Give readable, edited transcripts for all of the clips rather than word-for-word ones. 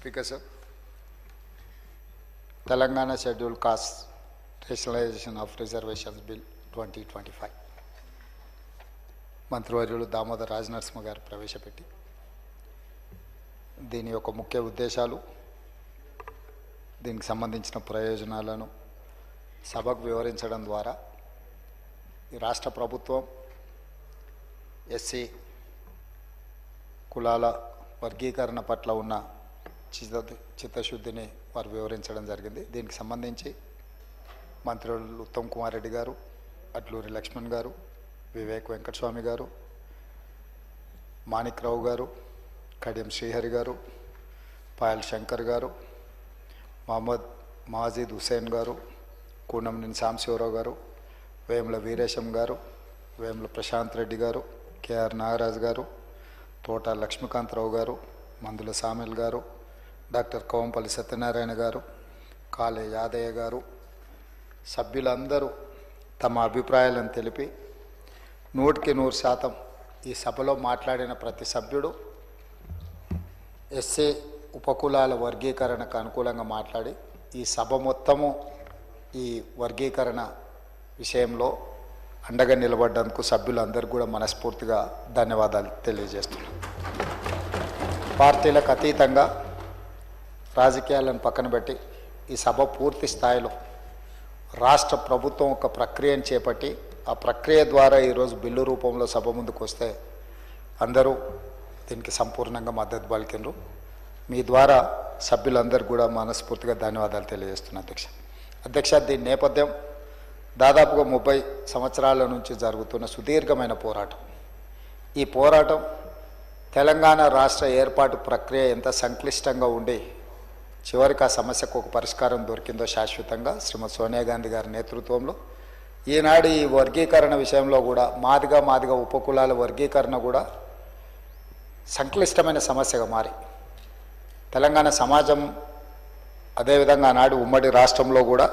Speaker sir, Telangana Scheduled Caste Rationalization of Reservations Bill 2025 మంత్రివర్యులు దామోదర్ రాజనరసింహ గారు ప్రవేశపెట్టి దీని యొక్క ముఖ్య ఉద్దేశాలు దీనికి సంబంధించిన ప్రయోజనాలను సభకు వివరించడం ద్వారా ఈ రాష్ట్ర ప్రభుత్వం ఎస్సీ కులాల వర్గీకరణ పట్ల ఉన్న చిత్తశుద్ధిని వారు వివరించడం జరిగింది. దీనికి సంబంధించి మంత్రులు ఉత్తమ్ కుమార్ రెడ్డి గారు, అడ్లూరి లక్ష్మణ్ గారు, వివేక్ వెంకటస్వామి గారు, మాణిక్రావు గారు, కడియం శ్రీహరి గారు, పాయల్ శంకర్ గారు, మహమ్మద్ మాజిద్ హుసేన్ గారు, కూనంనేని సాంబశివరావు గారు, వేముల వీరేశం గారు, వేముల ప్రశాంత్ రెడ్డి గారు, కేఆర్ నాగరాజు గారు, తోట లక్ష్మీకాంతరావు గారు, మందుల సామెల్ గారు, డాక్టర్ కోవంపల్లి సత్యనారాయణ గారు, కాళే యాదయ్య గారు సభ్యులందరూ తమ అభిప్రాయాలను తెలిపి 100% ఈ సభలో మాట్లాడిన ప్రతి సభ్యుడు ఎస్సీ ఉపకులాల వర్గీకరణకు అనుకూలంగా మాట్లాడి ఈ సభ మొత్తము ఈ వర్గీకరణ విషయంలో అండగా నిలబడ్డందుకు సభ్యులందరూ కూడా మనస్ఫూర్తిగా ధన్యవాదాలు తెలియజేస్తున్నాను. పార్టీలకు అతీతంగా రాజకీయాలను పక్కన పెట్టి ఈ సభ పూర్తి స్థాయిలో రాష్ట్ర ప్రభుత్వం ఒక ప్రక్రియను చేపట్టి ఆ ప్రక్రియ ద్వారా ఈరోజు బిల్లు రూపంలో సభ ముందుకు వస్తే అందరూ దీనికి సంపూర్ణంగా మద్దతు పలికినరు. మీ ద్వారా సభ్యులందరూ కూడా మనస్ఫూర్తిగా ధన్యవాదాలు తెలియజేస్తున్నా అధ్యక్ష. దీని నేపథ్యం దాదాపుగా 30 సంవత్సరాల నుంచి జరుగుతున్న సుదీర్ఘమైన పోరాటం. ఈ పోరాటం తెలంగాణ రాష్ట్ర ఏర్పాటు ప్రక్రియ ఎంత సంక్లిష్టంగా ఉండి చివరికి ఆ సమస్యకు ఒక పరిష్కారం దొరికిందో శాశ్వతంగా శ్రీమతి సోనియా గాంధీ గారి నేతృత్వంలో ఈనాడు ఈ వర్గీకరణ విషయంలో కూడా మాదిగా ఉపకులాల వర్గీకరణ కూడా సంక్లిష్టమైన సమస్యగా మారి తెలంగాణ సమాజం అదేవిధంగా ఆనాడు ఉమ్మడి రాష్ట్రంలో కూడా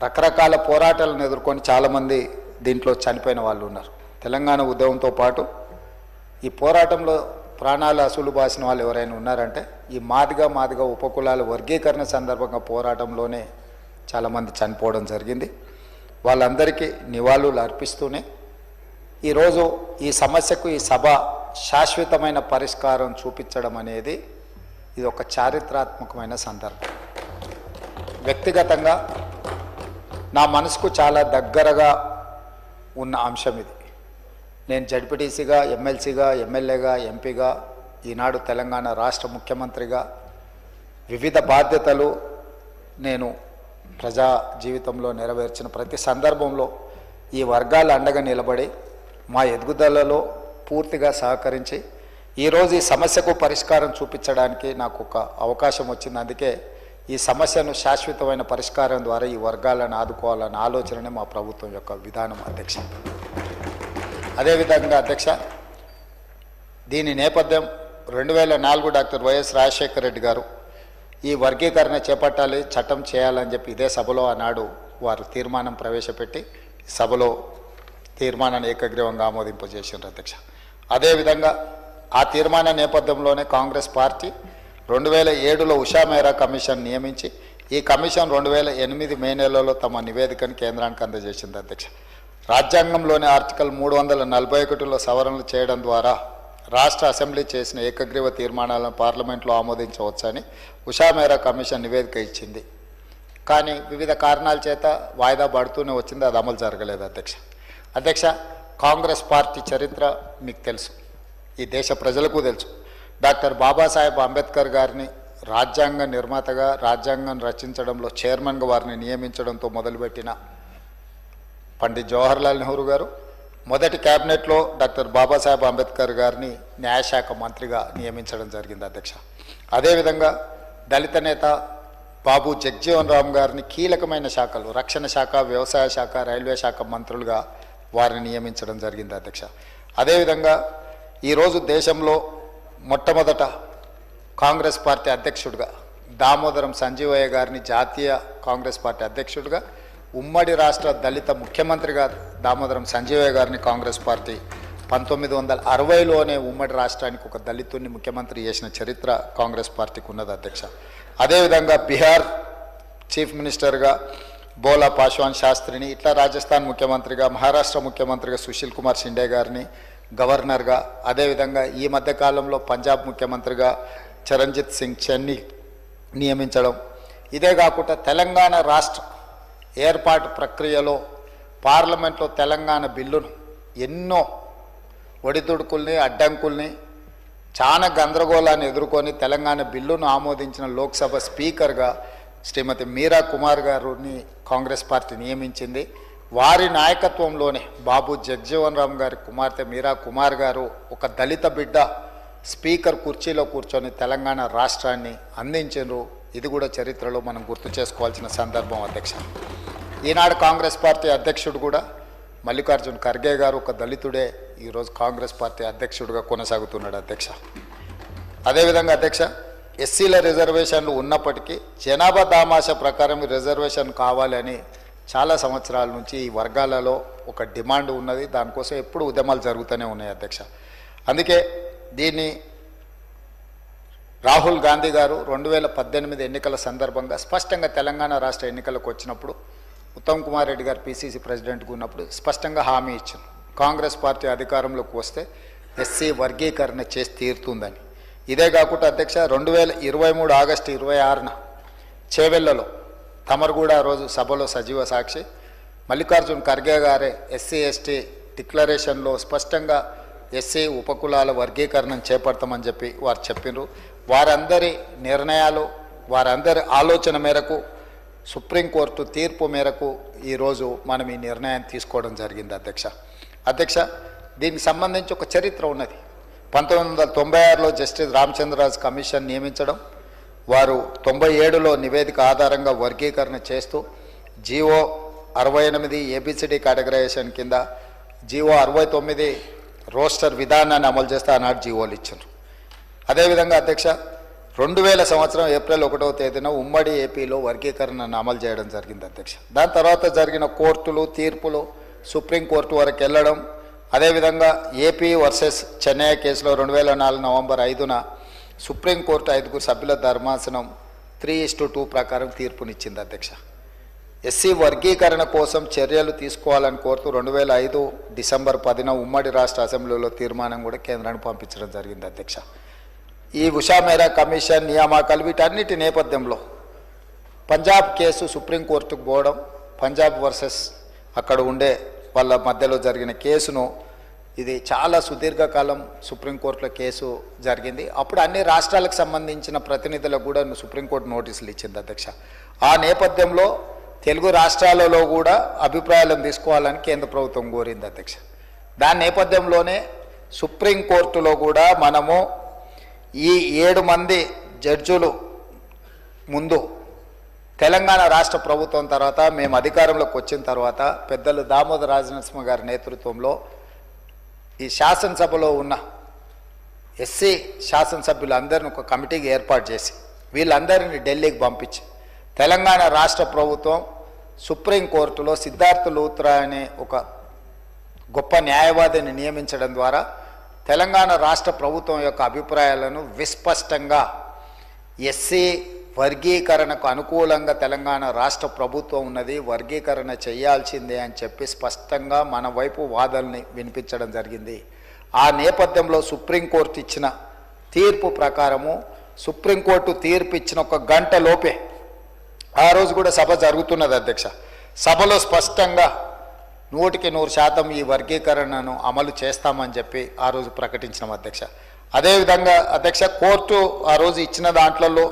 రకరకాల పోరాటాలను ఎదుర్కొని చాలామంది దీంట్లో చనిపోయిన వాళ్ళు ఉన్నారు. తెలంగాణ ఉద్యమంతో పాటు ఈ పోరాటంలో ప్రాణాలు అసలు బాసిన వాళ్ళు ఎవరైనా ఉన్నారంటే ఈ మాదిగా ఉపకులాల వర్గీకరణ సందర్భంగా పోరాటంలోనే చాలామంది చనిపోవడం జరిగింది. వాళ్ళందరికీ నివాళులు అర్పిస్తూనే ఈరోజు ఈ సమస్యకు ఈ సభ శాశ్వతమైన పరిష్కారం చూపించడం అనేది ఇది ఒక చారిత్రాత్మకమైన సందర్భం. వ్యక్తిగతంగా నా మనసుకు చాలా దగ్గరగా ఉన్న అంశం ఇది. నేను జడ్పీటీసీగా, ఎమ్మెల్సీగా, ఎమ్మెల్యేగా, ఎంపీగా, ఈనాడు తెలంగాణ రాష్ట్ర ముఖ్యమంత్రిగా వివిధ బాధ్యతలు నేను ప్రజా జీవితంలో నెరవేర్చిన ప్రతి సందర్భంలో ఈ వర్గాల అండగా నిలబడి మా ఎదుగుదలలో పూర్తిగా సహకరించి ఈరోజు ఈ సమస్యకు పరిష్కారం చూపించడానికి నాకు ఒక అవకాశం వచ్చింది. అందుకే ఈ సమస్యను శాశ్వతమైన పరిష్కారం ద్వారా ఈ వర్గాలను ఆదుకోవాలన్న ఆలోచననే మా ప్రభుత్వం యొక్క విధానం అధ్యక్ష. అదేవిధంగా అధ్యక్ష, దీని నేపథ్యం 2004 డాక్టర్ వైఎస్ రాజశేఖర రెడ్డి గారు ఈ వర్గీకరణ చేపట్టాలి, చట్టం చేయాలని చెప్పి ఇదే సభలో ఆనాడు వారు తీర్మానం ప్రవేశపెట్టి సభలో తీర్మానాన్ని ఏకగ్రీవంగా ఆమోదింపజేసారు అధ్యక్ష. అదేవిధంగా ఆ తీర్మాన నేపథ్యంలోనే కాంగ్రెస్ పార్టీ 2007లో ఉషా మెహ్రా కమిషన్ నియమించి ఈ కమిషన్ 2008 మే నెలలో తమ నివేదికను కేంద్రానికి అందజేసింది అధ్యక్ష. రాజ్యాంగంలోని ఆర్టికల్ 341లో సవరణలు చేయడం ద్వారా రాష్ట్ర అసెంబ్లీ చేసిన ఏకగ్రీవ తీర్మానాలను పార్లమెంట్లో ఆమోదించవచ్చని ఉషా మెహ్రా కమిషన్ నివేదిక ఇచ్చింది. కానీ వివిధ కారణాల చేత వాయిదా పడుతూనే వచ్చింది, అది అమలు జరగలేదు అధ్యక్ష. కాంగ్రెస్ పార్టీ చరిత్ర మీకు తెలుసు, ఈ దేశ ప్రజలకు తెలుసు. డాక్టర్ బాబాసాహెబ్ అంబేద్కర్ గారిని రాజ్యాంగ నిర్మాతగా, రాజ్యాంగం రచించడంలో చైర్మన్గా వారిని నియమించడంతో మొదలుపెట్టిన పండిత్ జవహర్లాల్ నెహ్రూ గారు మొదటి క్యాబినెట్లో డాక్టర్ బాబాసాహెబ్ అంబేద్కర్ గారిని న్యాయశాఖ మంత్రిగా నియమించడం జరిగింది అధ్యక్ష. అదేవిధంగా దళిత నేత బాబు జగ్జీవన్ రామ్ గారిని కీలకమైన శాఖలు రక్షణ శాఖ, వ్యవసాయ శాఖ, రైల్వే శాఖ మంత్రులుగా వారిని నియమించడం జరిగింది అధ్యక్ష. అదేవిధంగా ఈరోజు దేశంలో మొట్టమొదట కాంగ్రెస్ పార్టీ అధ్యక్షుడిగా దామోదరం సంజీవయ్య గారిని జాతీయ కాంగ్రెస్ పార్టీ అధ్యక్షుడిగా, ఉమ్మడి రాష్ట్ర దళిత ముఖ్యమంత్రిగా దామోదరం సంజీవయ్య గారిని కాంగ్రెస్ పార్టీ 1960లోనే ఉమ్మడి రాష్ట్రానికి ఒక దళితుడిని ముఖ్యమంత్రి చేసిన చరిత్ర కాంగ్రెస్ పార్టీకి ఉన్నది అధ్యక్ష. అదేవిధంగా బీహార్ చీఫ్ మినిస్టర్గా బోలా పాశ్వాన్ శాస్త్రిని, ఇట్లా రాజస్థాన్ ముఖ్యమంత్రిగా, మహారాష్ట్ర ముఖ్యమంత్రిగా సుశీల్ కుమార్ షిండే గారిని గవర్నర్గా, అదేవిధంగా ఈ మధ్యకాలంలో పంజాబ్ ముఖ్యమంత్రిగా చరణ్జిత్ సింగ్ చన్ని నియమించడం, ఇదే కాకుండా తెలంగాణ రాష్ట్ర ఏర్పాటు ప్రక్రియలో పార్లమెంట్లో తెలంగాణ బిల్లును ఎన్నో ఒడిదుడుకుల్ని అడ్డంకుల్ని చాలా గందరగోళాన్ని ఎదుర్కొని తెలంగాణ బిల్లును ఆమోదించిన లోక్సభ స్పీకర్గా శ్రీమతి మీరా కుమార్ గారిని కాంగ్రెస్ పార్టీ నియమించింది. వారి నాయకత్వంలోనే బాబు జగ్జీవన్ రామ్ గారి కుమార్తె మీరా కుమార్ గారు ఒక దళిత బిడ్డ స్పీకర్ కుర్చీలో కూర్చొని తెలంగాణ రాష్ట్రాన్ని అందించారు. ఇది కూడా చరిత్రలో మనం గుర్తు చేసుకోవాల్సిన సందర్భం అధ్యక్ష. ఈనాడు కాంగ్రెస్ పార్టీ అధ్యక్షుడు కూడా మల్లికార్జున్ ఖర్గే గారు ఒక దళితుడే ఈరోజు కాంగ్రెస్ పార్టీ అధ్యక్షుడిగా కొనసాగుతున్నాడు అధ్యక్ష. అదేవిధంగా అధ్యక్ష, ఎస్సీల రిజర్వేషన్లు ఉన్నప్పటికీ జనాభా దామాషా ప్రకారం రిజర్వేషన్ కావాలని చాలా సంవత్సరాల నుంచి ఈ వర్గాలలో ఒక డిమాండ్ ఉన్నది. దానికోసం ఎప్పుడు ఉద్యమాలు జరుగుతూనే ఉన్నాయి అధ్యక్ష. అందుకే దీన్ని రాహుల్ గాంధీ గారు 2018 ఎన్నికల సందర్భంగా స్పష్టంగా తెలంగాణ రాష్ట్ర ఎన్నికలకు వచ్చినప్పుడు ఉత్తమ్ కుమార్ రెడ్డి గారు పీసీసీ ప్రెసిడెంట్గా ఉన్నప్పుడు స్పష్టంగా హామీ ఇచ్చారు, కాంగ్రెస్ పార్టీ అధికారంలోకి వస్తే ఎస్సీ వర్గీకరణ చేసి తీరుతుందని. ఇదే కాకుండా అధ్యక్ష 2023 ఆగస్టు 26న చేవెళ్లలో తమరు కూడా ఆ రోజు సభలో సజీవ సాక్షి, మల్లికార్జున్ ఖర్గే గారే ఎస్సీ ఎస్టీ డిక్లరేషన్లో స్పష్టంగా ఎస్సీ ఉపకులాల వర్గీకరణను చేపడతామని చెప్పి వారు చెప్పినారు. వారందరి నిర్ణయాలు, వారందరి ఆలోచన మేరకు సుప్రీంకోర్టు తీర్పు మేరకు ఈరోజు మనం ఈ నిర్ణయాన్ని తీసుకోవడం జరిగింది అధ్యక్ష. దీనికి సంబంధించి ఒక చరిత్ర ఉన్నది. 1996లో జస్టిస్ రామచంద్రరాజు కమిషన్ నియమించడం, వారు 97లో నివేదిక ఆధారంగా వర్గీకరణ చేస్తూ జీవో 68 ఏబిసిడి కేటగరైజేషన్ కింద జీవో 69 రోస్టర్ విధానాన్ని అమలు చేస్తే ఆనాడు జీవోలు ఇచ్చారు. అదేవిధంగా అధ్యక్ష 2000 సంవత్సరం ఏప్రిల్ 1వ తేదీన ఉమ్మడి ఏపీలో వర్గీకరణను అమలు చేయడం జరిగింది అధ్యక్ష. దాని తర్వాత జరిగిన కోర్టులు తీర్పులు సుప్రీంకోర్టు వరకు వెళ్ళడం, అదేవిధంగా ఏపీ వర్సెస్ చెన్నై కేసులో 2004 నవంబర్ 5న సుప్రీంకోర్టు 5 సభ్యుల ధర్మాసనం 3:2 ప్రకారం తీర్పునిచ్చింది అధ్యక్ష. ఎస్సీ వర్గీకరణ కోసం చర్యలు తీసుకోవాలని కోరుతూ 2005 డిసెంబర్ 10న ఉమ్మడి రాష్ట్ర అసెంబ్లీలో తీర్మానం కూడా కేంద్రానికి పంపించడం జరిగింది అధ్యక్ష. ఈ ఉషా మేరా కమిషన్ నియామకాలు వీటన్నిటి నేపథ్యంలో పంజాబ్ కేసు సుప్రీంకోర్టుకు పోవడం, పంజాబ్ వర్సెస్ అక్కడ ఉండే వాళ్ళ మధ్యలో జరిగిన కేసును, ఇది చాలా సుదీర్ఘకాలం సుప్రీంకోర్టులో కేసు జరిగింది. అప్పుడు అన్ని రాష్ట్రాలకు సంబంధించిన ప్రతినిధులకు కూడా సుప్రీంకోర్టు నోటీసులు ఇచ్చింది అధ్యక్ష. ఆ నేపథ్యంలో తెలుగు రాష్ట్రాలలో కూడా అభిప్రాయాలను తీసుకోవాలని కేంద్ర ప్రభుత్వం కోరింది అధ్యక్ష. దాని నేపథ్యంలోనే సుప్రీంకోర్టులో కూడా మనము ఈ 7 మంది జడ్జులు ముందు తెలంగాణ రాష్ట్ర ప్రభుత్వం తర్వాత మేము అధికారంలోకి వచ్చిన తర్వాత పెద్దలు దామోదర రాజనరసింహ గారి నేతృత్వంలో ఈ శాసనసభలో ఉన్న ఎస్సీ శాసనసభ్యులందరినీ ఒక కమిటీకి ఏర్పాటు చేసి వీళ్ళందరినీ ఢిల్లీకి పంపించి తెలంగాణ రాష్ట్ర ప్రభుత్వం సుప్రీంకోర్టులో సిద్ధార్థ లూత్రా అనే ఒక గొప్ప న్యాయవాదిని నియమించడం ద్వారా తెలంగాణ రాష్ట్ర ప్రభుత్వం యొక్క అభిప్రాయాలను విస్పష్టంగా ఎస్సీ వర్గీకరణకు అనుకూలంగా తెలంగాణ రాష్ట్ర ప్రభుత్వం ఉన్నది, వర్గీకరణ చేయాల్సిందే అని చెప్పి స్పష్టంగా మన వైపు వాదనని వినిపించడం జరిగింది. ఆ నేపథ్యంలో సుప్రీంకోర్టు ఇచ్చిన తీర్పు ప్రకారము సుప్రీంకోర్టు తీర్పు ఇచ్చిన 1 గంట లోపే ఆ రోజు కూడా సభ జరుగుతున్నది అధ్యక్ష. సభలో స్పష్టంగా 100% ఈ వర్గీకరణను అమలు చేస్తామని చెప్పి ఆ రోజు ప్రకటించినాం అధ్యక్ష. అదేవిధంగా అధ్యక్ష కోర్టు ఆ రోజు ఇచ్చిన దాంట్లో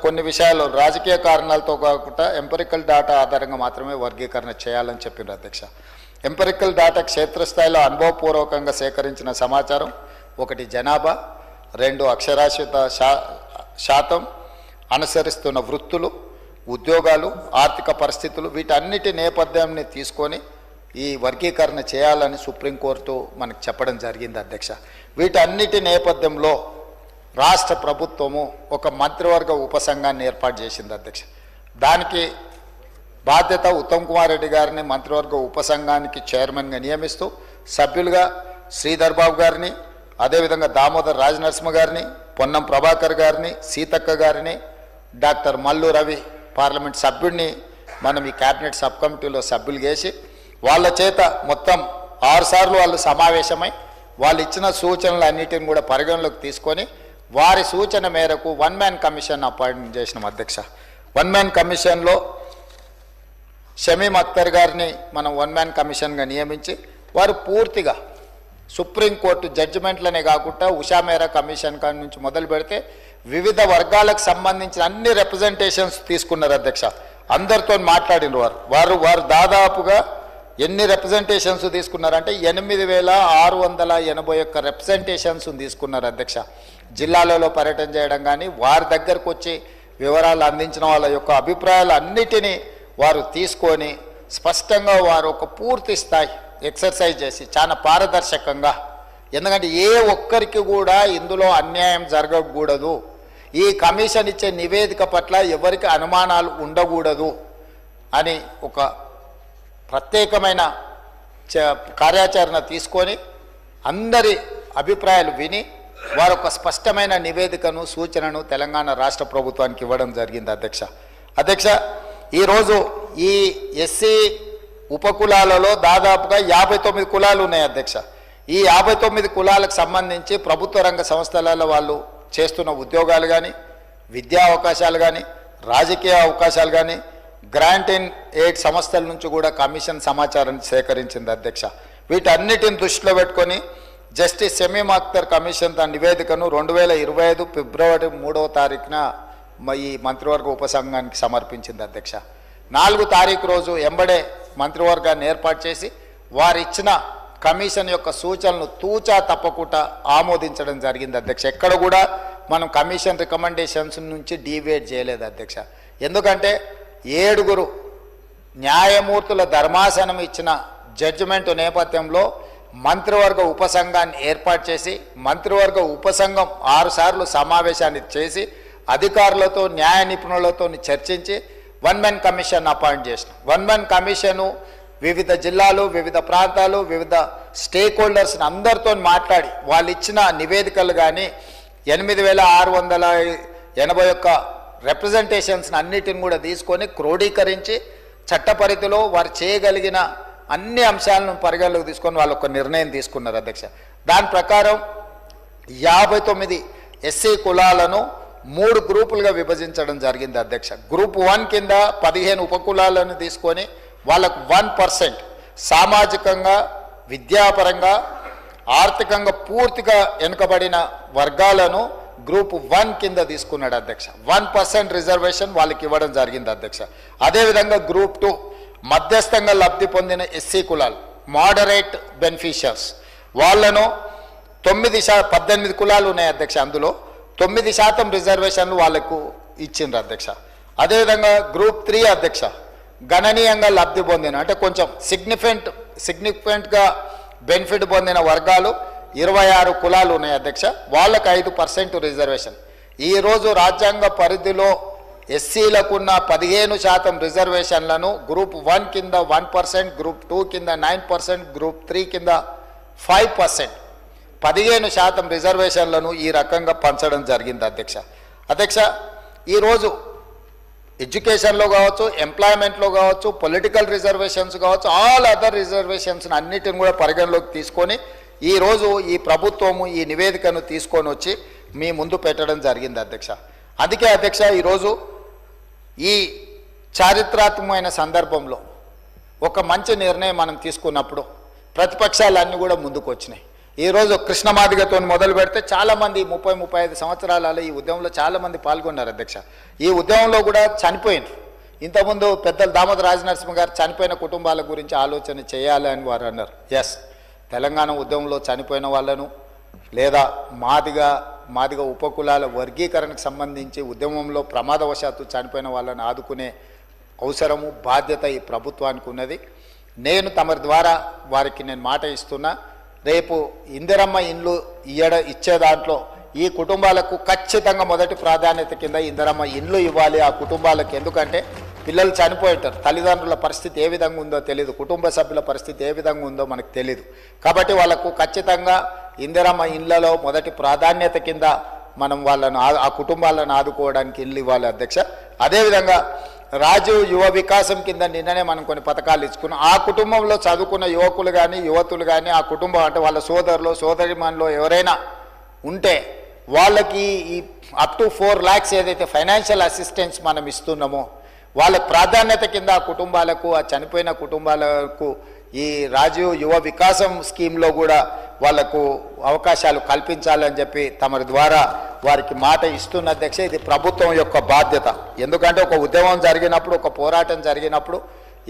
కొన్ని విషయాలు రాజకీయ కారణాలతో కాకుండా ఎంపెరికల్ డేటా ఆధారంగా మాత్రమే వర్గీకరణ చేయాలని చెప్పిండ్రు అధ్యక్ష. ఎంపెరికల్ డేటా క్షేత్రస్థాయిలో అనుభవపూర్వకంగా సేకరించిన సమాచారం, 1 జనాభా, 2 అక్షరాస్యత శాతం, అనుసరిస్తున్న వృత్తులు, ఉద్యోగాలు, ఆర్థిక పరిస్థితులు, వీటన్నిటి నేపథ్యాన్ని తీసుకొని ఈ వర్గీకరణ చేయాలని సుప్రీంకోర్టు మనకు చెప్పడం జరిగింది అధ్యక్ష. వీటన్నిటి నేపథ్యంలో రాష్ట్ర ప్రభుత్వము ఒక మంత్రివర్గ ఉపసంఘాన్ని ఏర్పాటు చేసింది అధ్యక్ష. దానికి బాధ్యత ఉత్తమ్ కుమార్ రెడ్డి గారిని మంత్రివర్గ ఉపసంఘానికి చైర్మన్గా నియమిస్తూ సభ్యులుగా శ్రీధర్ బాబు గారిని, అదేవిధంగా దామోదర్ రాజనరసింహ గారిని, పొన్నం ప్రభాకర్ గారిని, సీతక్క గారిని, డాక్టర్ మల్లు రవి పార్లమెంట్ సభ్యుడిని మనం ఈ క్యాబినెట్ సబ్ కమిటీలో సభ్యులు చేసి వాళ్ళ చేత మొత్తం 6 సార్లు వాళ్ళు సమావేశమై వాళ్ళు ఇచ్చిన సూచనలు అన్నిటిని కూడా పరిగణలోకి తీసుకొని వారి సూచన మేరకు 1 మ్యాన్ కమిషన్ అపాయింట్ చేసినాం అధ్యక్ష. 1 మ్యాన్ కమిషన్లో షమీమ్ అఖ్తర్ గారిని మనం 1 మ్యాన్ కమిషన్గా నియమించి వారు పూర్తిగా సుప్రీంకోర్టు జడ్జిమెంట్లనే కాకుండా ఉషా మేరా కమిషన్ కాడి నుంచి మొదలు పెడితే వివిధ వర్గాలకు సంబంధించిన అన్ని రిప్రజెంటేషన్స్ తీసుకున్నారు అధ్యక్ష. అందరితో మాట్లాడిన వారు దాదాపుగా ఎన్ని రిప్రజెంటేషన్స్ తీసుకున్నారంటే 8,681 రిప్రజెంటేషన్స్ తీసుకున్నారు అధ్యక్ష. జిల్లాలలో పర్యటన చేయడం కానీ వారి దగ్గరకు వచ్చి వివరాలు అందించిన వాళ్ళ యొక్క అభిప్రాయాలు అన్నిటినీ వారు తీసుకొని స్పష్టంగా వారు ఒక పూర్తి స్థాయి ఎక్సర్సైజ్ చేసి చాలా పారదర్శకంగా, ఎందుకంటే ఏ ఒక్కరికి కూడా ఇందులో అన్యాయం జరగకూడదు, ఈ కమిషన్ ఇచ్చే నివేదిక పట్ల ఎవరికి అనుమానాలు ఉండకూడదు అని ఒక ప్రత్యేకమైన కార్యాచరణ తీసుకొని అందరి అభిప్రాయాలు విని వారు ఒక స్పష్టమైన నివేదికను సూచనను తెలంగాణ రాష్ట్ర ప్రభుత్వానికి ఇవ్వడం జరిగింది అధ్యక్ష. ఈరోజు ఈ ఎస్సీ ఉపకులాలలో దాదాపుగా 59 కులాలు ఉన్నాయి అధ్యక్ష. ఈ 59 కులాలకు సంబంధించి ప్రభుత్వ రంగ సంస్థలలో వాళ్ళు చేస్తున్న ఉద్యోగాలు కానీ, విద్యా అవకాశాలు కానీ, రాజకీయ అవకాశాలు కానీ, గ్రాంట్ అండ్ ఎయిడ్ సంస్థల నుంచి కూడా కమిషన్ సమాచారాన్ని సేకరించింది అధ్యక్ష. వీటన్నిటిని దృష్టిలో పెట్టుకొని జస్టిస్ షమీమ్ అఖ్తర్ కమిషన్ తన నివేదికను 2025 ఫిబ్రవరి 3వ తారీఖున ఈ మంత్రివర్గ ఉపసంఘానికి సమర్పించింది అధ్యక్ష. 4 తారీఖు రోజు ఎంబడే మంత్రివర్గాన్ని ఏర్పాటు చేసి వారిచ్చిన కమిషన్ యొక్క సూచనలు తూచా తప్పకుండా ఆమోదించడం జరిగింది అధ్యక్ష. ఎక్కడ కూడా మనం కమిషన్ రికమెండేషన్స్ నుంచి డీవియేట్ చేయలేదు అధ్యక్ష. ఎందుకంటే 7 న్యాయమూర్తుల ధర్మాసనం ఇచ్చిన జడ్జిమెంట్ నేపథ్యంలో మంత్రివర్గ ఉపసంఘాన్ని ఏర్పాటు చేసి మంత్రివర్గ ఉపసంఘం 6 సార్లు సమావేశాన్ని చేసి అధికారులతో న్యాయ నిపుణులతో చర్చించి 1 మ్యాన్ కమిషన్ అపాయింట్ చేసిన 1 మ్యాన్ కమిషను వివిధ జిల్లాలు, వివిధ ప్రాంతాలు, వివిధ స్టేక్ హోల్డర్స్ని అందరితో మాట్లాడి వాళ్ళు ఇచ్చిన నివేదికలు కానీ 8,681 రిప్రజెంటేషన్స్ని అన్నిటిని కూడా తీసుకొని క్రోడీకరించి చట్టపరిధిలో వారు చేయగలిగిన అన్ని అంశాలను పరిగణలోకి తీసుకొని వాళ్ళు ఒక నిర్ణయం తీసుకున్నారు అధ్యక్ష. దాని ప్రకారం 59 ఎస్సీ కులాలను 3 గ్రూపులుగా విభజించడం జరిగింది అధ్యక్ష. గ్రూప్ 1 కింద 15 ఉపకులాలను తీసుకొని వాళ్ళకు 1% సామాజికంగా, విద్యాపరంగా, ఆర్థికంగా పూర్తిగా వెనుకబడిన వర్గాలను గ్రూప్ 1 కింద తీసుకున్నాడు అధ్యక్ష. 1% రిజర్వేషన్ వాళ్ళకి ఇవ్వడం జరిగింది అధ్యక్ష. అదేవిధంగా గ్రూప్ 2 మధ్యస్థంగా లబ్ధి పొందిన ఎస్సీ కులాలు, మోడరేట్ బెనిఫిషియర్స్, వాళ్ళను 18 కులాలు ఉన్నాయి అధ్యక్ష. అందులో 9% రిజర్వేషన్లు వాళ్ళకు ఇచ్చిండ్రు అధ్యక్ష. అదేవిధంగా గ్రూప్ 3 అధ్యక్ష గణనీయంగా లబ్ధి పొందిన అంటే కొంచెం సిగ్నిఫికెంట్గా బెనిఫిట్ పొందిన వర్గాలు 26 కులాలు ఉన్నాయి అధ్యక్ష. వాళ్ళకు 5% రిజర్వేషన్. ఈరోజు రాజ్యాంగ పరిధిలో ఎస్సీలకున్న 15% రిజర్వేషన్లను గ్రూప్ 1 కింద 1%, గ్రూప్ 2 కింద 9%, గ్రూప్ 3 కింద 5%, 15% రిజర్వేషన్లను ఈ రకంగా పంచడం జరిగింది అధ్యక్ష. ఈరోజు ఎడ్యుకేషన్లో కావచ్చు, ఎంప్లాయ్మెంట్లో కావచ్చు, పొలిటికల్ రిజర్వేషన్స్ కావచ్చు, ఆల్ అదర్ రిజర్వేషన్స్ అన్నిటిని కూడా పరిగణలోకి తీసుకొని ఈరోజు ఈ ప్రభుత్వము ఈ నివేదికను తీసుకొని వచ్చి మీ ముందు పెట్టడం జరిగింది అధ్యక్ష. అందుకే అధ్యక్ష ఈరోజు ఈ చారిత్రాత్మకమైన సందర్భంలో ఒక మంచి నిర్ణయం మనం తీసుకున్నప్పుడు ప్రతిపక్షాలన్నీ కూడా ముందుకు వచ్చినాయి. ఈరోజు కృష్ణమాదిగతో మొదలు పెడితే చాలామంది 30-35 సంవత్సరాలలో ఈ ఉద్యమంలో చాలామంది పాల్గొన్నారు అధ్యక్ష. ఈ ఉద్యమంలో కూడా చనిపోయినారు. ఇంతకుముందు పెద్దలు దామోదర్ రాజనరసింహ గారు చనిపోయిన కుటుంబాల గురించి ఆలోచన చేయాలి అని వారు అన్నారు. ఎస్, తెలంగాణ ఉద్యమంలో చనిపోయిన వాళ్ళను లేదా మాదిగ ఉపకులాల వర్గీకరణకు సంబంధించి ఉద్యమంలో ప్రమాదవశాత్తు చనిపోయిన వాళ్ళని ఆదుకునే అవసరము, బాధ్యత ఈ ప్రభుత్వానికి ఉన్నది. నేను తమరి ద్వారా వారికి నేను మాట ఇస్తున్నా, రేపు ఇందిరమ్మ ఇండ్లు ఇచ్చే దాంట్లో ఈ కుటుంబాలకు ఖచ్చితంగా మొదటి ప్రాధాన్యత కింద ఇందిరమ్మ ఇండ్లు ఇవ్వాలి ఆ కుటుంబాలకు. ఎందుకంటే పిల్లలు చనిపోయింటారు, తల్లిదండ్రుల పరిస్థితి ఏ విధంగా ఉందో తెలియదు, కుటుంబ సభ్యుల పరిస్థితి ఏ విధంగా ఉందో మనకు తెలియదు. కాబట్టి వాళ్ళకు ఖచ్చితంగా ఇందిరమ్మ ఇళ్లలో మొదటి ప్రాధాన్యత కింద మనం వాళ్ళను ఆ కుటుంబాలను ఆదుకోవడానికి ఇల్లు ఇవ్వాలి అధ్యక్ష. అదేవిధంగా రాజీవ్ యువ వికాసం కింద నిన్ననే మనం కొన్ని పథకాలు ఇచ్చుకున్నాం. ఆ కుటుంబంలో చదువుకున్న యువకులు కానీ యువతులు కానీ ఆ కుటుంబం అంటే వాళ్ళ సోదరులు సోదరిమణులు ఎవరైనా ఉంటే వాళ్ళకి ఈ అప్ టు 4 lakhs ఏదైతే ఫైనాన్షియల్ అసిస్టెన్స్ మనం ఇస్తున్నామో వాళ్ళకి ప్రాధాన్యత కింద ఆ కుటుంబాలకు, ఆ చనిపోయిన కుటుంబాలకు ఈ రాజీవ్ యువ వికాసం స్కీమ్లో కూడా వాళ్లకు అవకాశాలు కల్పించాలని చెప్పి తమరి ద్వారా వారికి మాట ఇస్తున్న అధ్యక్ష. ఇది ప్రభుత్వం యొక్క బాధ్యత. ఎందుకంటే ఒక ఉద్యమం జరిగినప్పుడు, ఒక పోరాటం జరిగినప్పుడు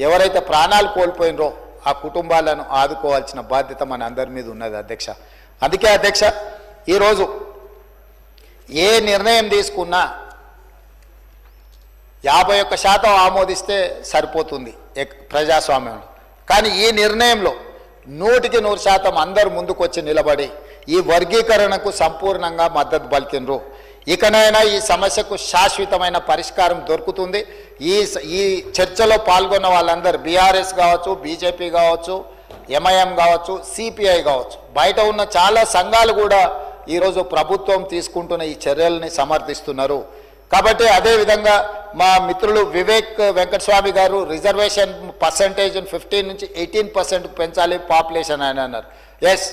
ఎవరైతే ప్రాణాలు కోల్పోయినరో ఆ కుటుంబాలను ఆదుకోవాల్సిన బాధ్యత మన అందరి మీద ఉన్నది అధ్యక్ష. అందుకే అధ్యక్ష ఈరోజు ఏ నిర్ణయం తీసుకున్నా 51% ఆమోదిస్తే సరిపోతుంది ప్రజాస్వామ్యంలో. కానీ ఈ నిర్ణయంలో 100% అందరూ ముందుకొచ్చి నిలబడి ఈ వర్గీకరణకు సంపూర్ణంగా మద్దతు పలికినరు. ఇకనైనా ఈ సమస్యకు శాశ్వతమైన పరిష్కారం దొరుకుతుంది. ఈ చర్చలో పాల్గొన్న వాళ్ళందరూ బీఆర్ఎస్ కావచ్చు, బీజేపీ కావచ్చు, ఎంఐఎం కావచ్చు, సిపిఐ కావచ్చు, బయట ఉన్న చాలా సంఘాలు కూడా ఈరోజు ప్రభుత్వం తీసుకుంటున్న ఈ చర్యల్ని సమర్థిస్తున్నారు. కాబట్టి అదేవిధంగా మా మిత్రులు వివేక్ వెంకటస్వామి గారు రిజర్వేషన్ పర్సంటేజ్ 15 నుంచి 18% పెంచాలి పాపులేషన్ అని అన్నారు. ఎస్,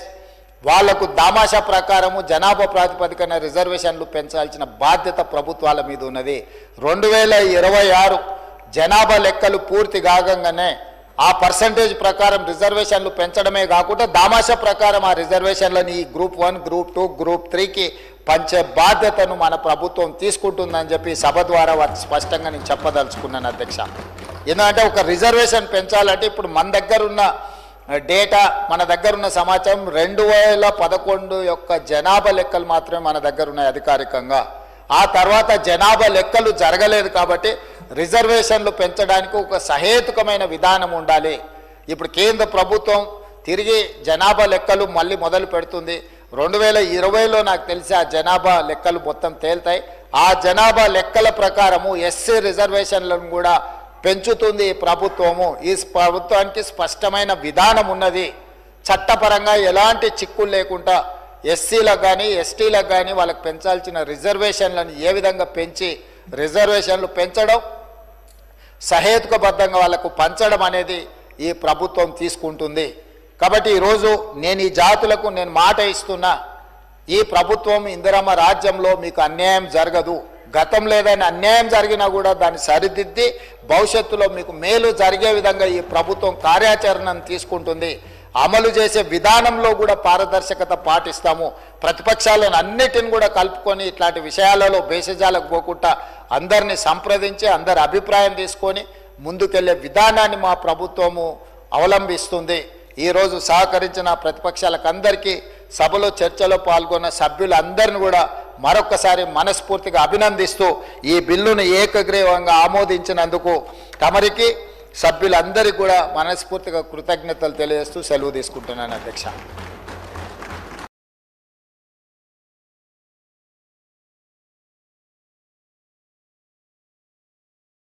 వాళ్లకు దామాషా ప్రకారము జనాభా ప్రాతిపదికన రిజర్వేషన్లు పెంచాల్సిన బాధ్యత ప్రభుత్వాల మీద ఉన్నది. 2026 జనాభా లెక్కలు పూర్తి కాగానే ఆ పర్సంటేజ్ ప్రకారం రిజర్వేషన్లు పెంచడమే కాకుండా దామాషా ప్రకారం ఆ రిజర్వేషన్లని గ్రూప్ 1, గ్రూప్ 2, గ్రూప్ 3కి పంచే బాధ్యతను మన ప్రభుత్వం తీసుకుంటుందని చెప్పి సభ ద్వారా వారికి స్పష్టంగా నేను చెప్పదలుచుకున్నాను అధ్యక్ష. ఎందుకంటే ఒక రిజర్వేషన్ పెంచాలంటే ఇప్పుడు మన దగ్గర ఉన్న డేటా, మన దగ్గర ఉన్న సమాచారం 2011 యొక్క జనాభా లెక్కలు మాత్రమే మన దగ్గర ఉన్నాయి అధికారికంగా. ఆ తర్వాత జనాభా లెక్కలు జరగలేదు. కాబట్టి రిజర్వేషన్లు పెంచడానికి ఒక సహేతుకమైన విధానం ఉండాలి. ఇప్పుడు కేంద్ర ప్రభుత్వం తిరిగి జనాభా లెక్కలు మళ్ళీ మొదలు పెడుతుంది. 2020లో నాకు తెలిసి ఆ జనాభా లెక్కలు మొత్తం తేల్తాయి. ఆ జనాభా లెక్కల ప్రకారము ఎస్సీ రిజర్వేషన్లను కూడా పెంచుతుంది ఈ ప్రభుత్వము. ఈ ప్రభుత్వానికి స్పష్టమైన విధానం ఉన్నది. చట్టపరంగా ఎలాంటి చిక్కులు లేకుండా ఎస్సీలకు కానీ ఎస్టీలకు కానీ వాళ్ళకి పెంచాల్సిన రిజర్వేషన్లను ఏ విధంగా పెంచి రిజర్వేషన్లు పెంచడం, సహేతుకబద్ధంగా వాళ్ళకు పంచడం అనేది ఈ ప్రభుత్వం తీసుకుంటుంది. కాబట్టి ఈరోజు నేను ఈ జాతులకు నేను మాట ఇస్తున్నా, ఈ ప్రభుత్వం ఇందిరమ్మ రాజ్యంలో మీకు అన్యాయం జరగదు. గతంలో ఏదైనా అన్యాయం జరిగినా కూడా దాన్ని సరిదిద్ది భవిష్యత్తులో మీకు మేలు జరిగే విధంగా ఈ ప్రభుత్వం కార్యాచరణను తీసుకుంటుంది. అమలు చేసే విధానంలో కూడా పారదర్శకత పాటిస్తాము. ప్రతిపక్షాలను అన్నిటిని కూడా కలుపుకొని ఇట్లాంటి విషయాలలో బేసజాలకు పోకుండా అందరినీ సంప్రదించి అందరి అభిప్రాయం తీసుకొని ముందుకెళ్లే విధానాన్ని మా ప్రభుత్వము అవలంబిస్తుంది. ఈరోజు సహకరించిన ప్రతిపక్షాలకు అందరికీ, సభలో చర్చలో పాల్గొన్న సభ్యులందరిని కూడా మరొకసారి మనస్ఫూర్తిగా అభినందిస్తూ ఈ బిల్లును ఏకగ్రీవంగా ఆమోదించినందుకు తమరికి సభ్యులందరికీ కూడా మనస్ఫూర్తిగా కృతజ్ఞతలు తెలియజేస్తూ సెలవు తీసుకుంటున్నాను అధ్యక్ష.